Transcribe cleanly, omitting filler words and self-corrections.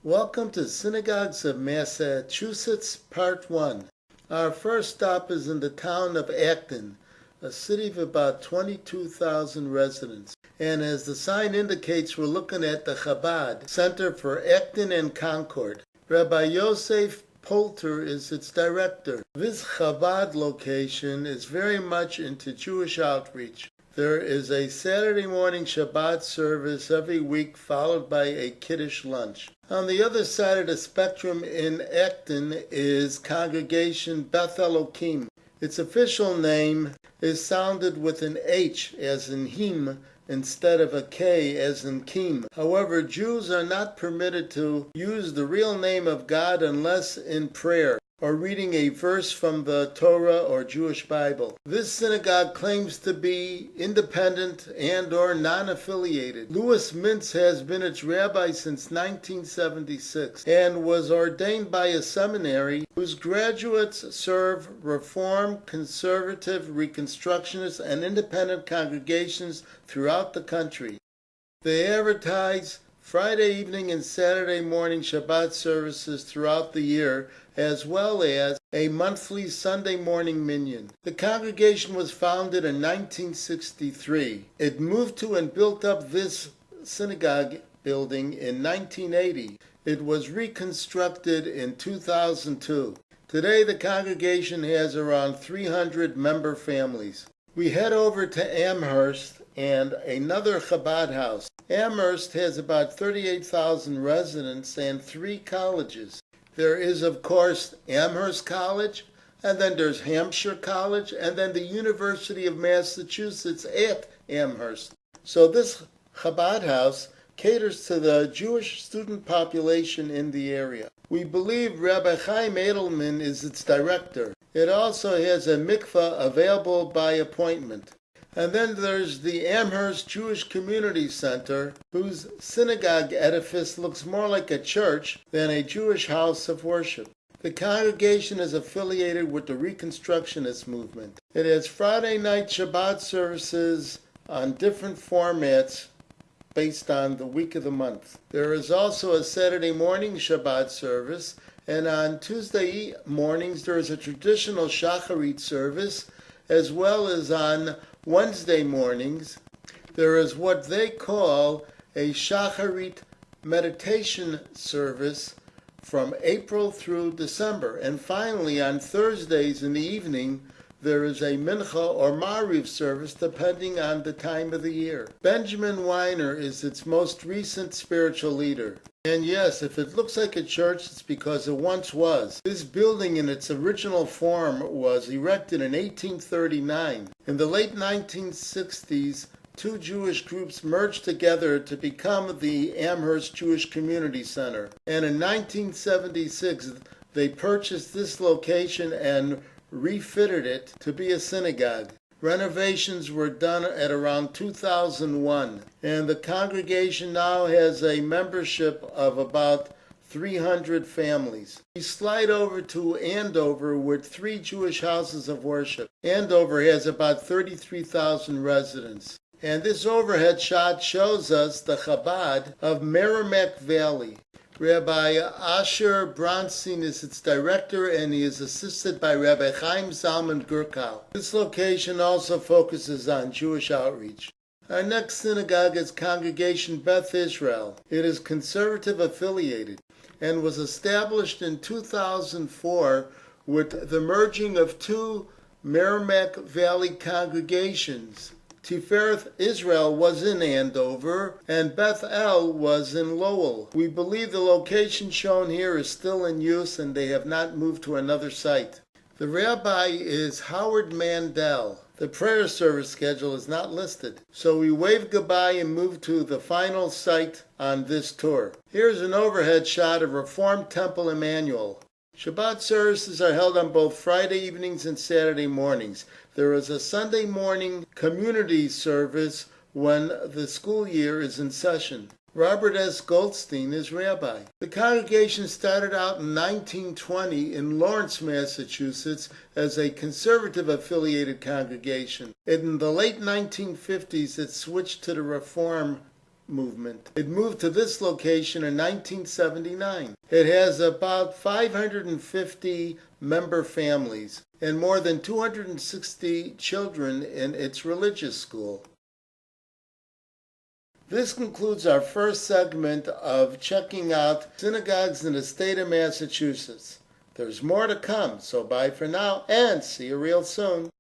Welcome to Synagogues of Massachusetts, Part 1. Our first stop is in the town of Acton, a city of about 22,000 residents. And as the sign indicates, we're looking at the Chabad Center for Acton and Concord. Rabbi Yosef Polter is its director. This Chabad location is very much into Jewish outreach. There is a Saturday morning Shabbat service every week, followed by a Kiddush lunch. On the other side of the spectrum in Acton is Congregation Beth Elohim. Its official name is sounded with an H as in him instead of a K as in Kim. However, Jews are not permitted to use the real name of God unless in prayer or reading a verse from the Torah or Jewish Bible. This synagogue claims to be independent and or non-affiliated. Louis Mintz has been its rabbi since 1976 and was ordained by a seminary whose graduates serve Reform, Conservative, Reconstructionist, and independent congregations throughout the country. They advertise Friday evening and Saturday morning Shabbat services throughout the year, as well as a monthly Sunday morning minyan. The congregation was founded in 1963. It moved to and built up this synagogue building in 1980. It was reconstructed in 2002. Today the congregation has around 300 member families. We head over to Amherst and another Chabad house. Amherst has about 38,000 residents and 3 colleges. There is, of course, Amherst College, and then there's Hampshire College, and then the University of Massachusetts at Amherst. So this Chabad house caters to the Jewish student population in the area. We believe Rabbi Chaim Edelman is its director. It also has a mikveh available by appointment. And then there's the Amherst Jewish Community Center, whose synagogue edifice looks more like a church than a Jewish house of worship. The congregation is affiliated with the Reconstructionist movement. It has Friday night Shabbat services on different formats based on the week of the month. There is also a Saturday morning Shabbat service, and on Tuesday mornings there is a traditional Shacharit service, as well as on Wednesday mornings there is what they call a Shacharit meditation service from April through December. And finally, on Thursdays in the evening, there is a Mincha or Mariv service depending on the time of the year. Benjamin Weiner is its most recent spiritual leader. And yes, if it looks like a church, it's because it once was. This building in its original form was erected in 1839. In the late 1960s, 2 Jewish groups merged together to become the Amherst Jewish Community Center. And in 1976, they purchased this location and refitted it to be a synagogue. Renovations were done at around 2001, and the congregation now has a membership of about 300 families. We slide over to Andover with 3 Jewish houses of worship. Andover has about 33,000 residents. And this overhead shot shows us the Chabad of Merrimack Valley. Rabbi Asher Bronstein is its director, and he is assisted by Rabbi Chaim Zalman Gurkal. This location also focuses on Jewish outreach. Our next synagogue is Congregation Beth Israel. It is conservative affiliated and was established in 2004 with the merging of 2 Merrimack Valley congregations. Tifereth Israel was in Andover, and Beth El was in Lowell. We believe the location shown here is still in use, and they have not moved to another site. The rabbi is Howard Mandel. The prayer service schedule is not listed, so we wave goodbye and move to the final site on this tour. Here's an overhead shot of Reformed Temple Emmanuel. Shabbat services are held on both Friday evenings and Saturday mornings. There is a Sunday morning community service when the school year is in session. Robert S. Goldstein is rabbi. The congregation started out in 1920 in Lawrence, Massachusetts as a conservative affiliated congregation. In the late 1950s, it switched to the Reform movement. It moved to this location in 1979. It has about 550 member families and more than 260 children in its religious school. This concludes our first segment of checking out synagogues in the state of Massachusetts. There's more to come, so bye for now and see you real soon.